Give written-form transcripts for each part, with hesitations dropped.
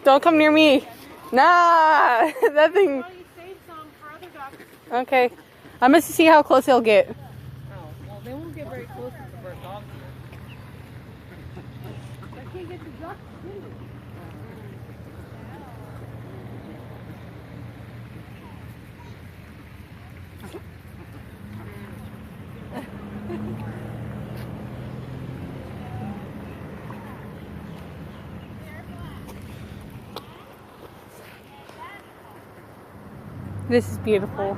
Don't come near me. Nah, that thing. Okay, I'm gonna see how close he'll get. Oh, well, they won't get very close to the bird dog. I can't get the ducks too. This is beautiful.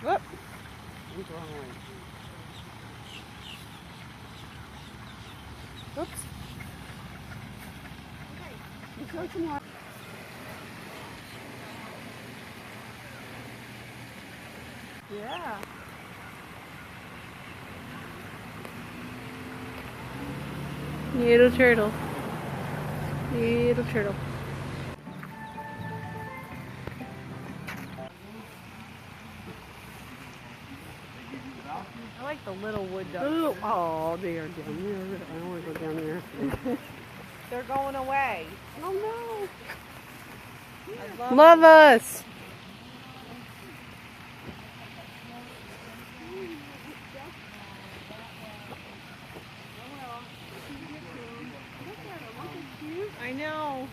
Whoop. Oops. Yeah. Little turtle. Little turtle. I like the little wood ducks. Ooh, oh, they are down there. I don't want to go down there. They're going away. Oh no. I Love us. I know.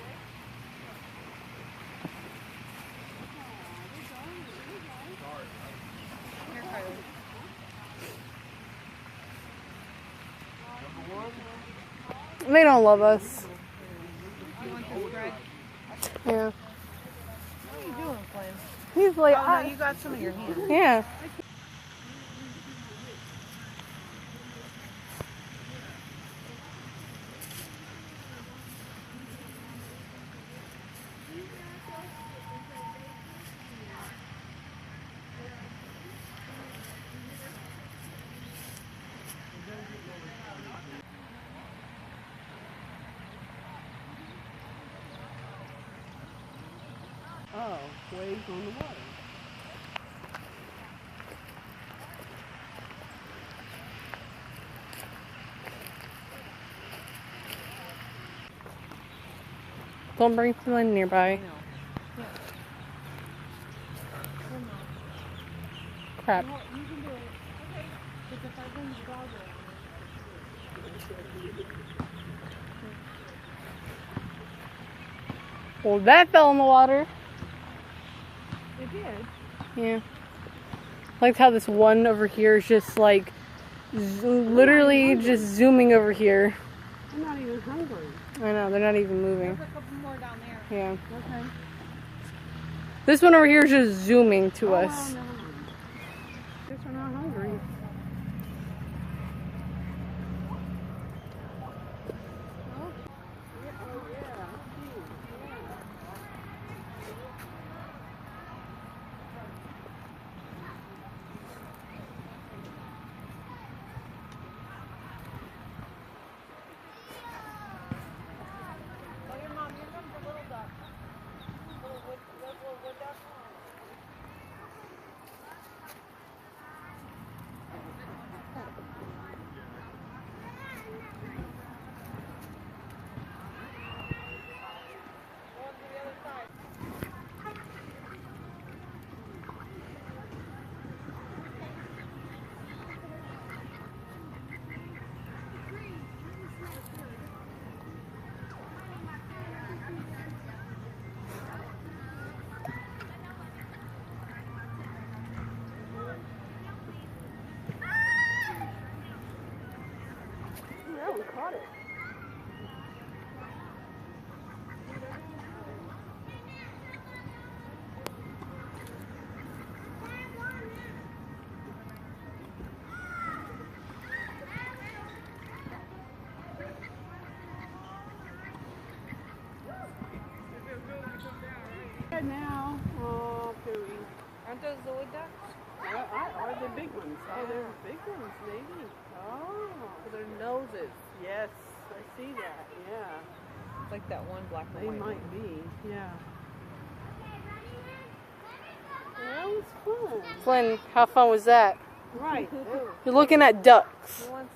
Here, Kylie. They don't love us. You want this bread? Yeah. What are you doing, Flynn? He's like, Oh, no, you got some in your hand. yeah. Oh, waves on the water. Don't bring Flynn nearby. No. Crap. You can do it. Okay. Because if I bring the dog Well, that fell in the water. it did. Yeah. I like how this one over here is just like literally just zooming over here. I'm not even hungry. I know, they're not even moving. There's a couple more down there. Yeah. Okay. This one over here is just zooming to Oh, us. well, never mind. Guess we're not hungry. Oh, your mom, here comes the little duck. Little wood duck. Go on to the other side. Yeah, we caught it. Now, oh, Pooey. Aren't those the wood ducks? Are the big ones? Oh, they're big ones, maybe. Oh, Their noses. yes, I see that. Yeah, Like that one black and they white might one. be. Yeah. That was fun. Flynn, how fun was that? Right. You're looking at ducks. He wants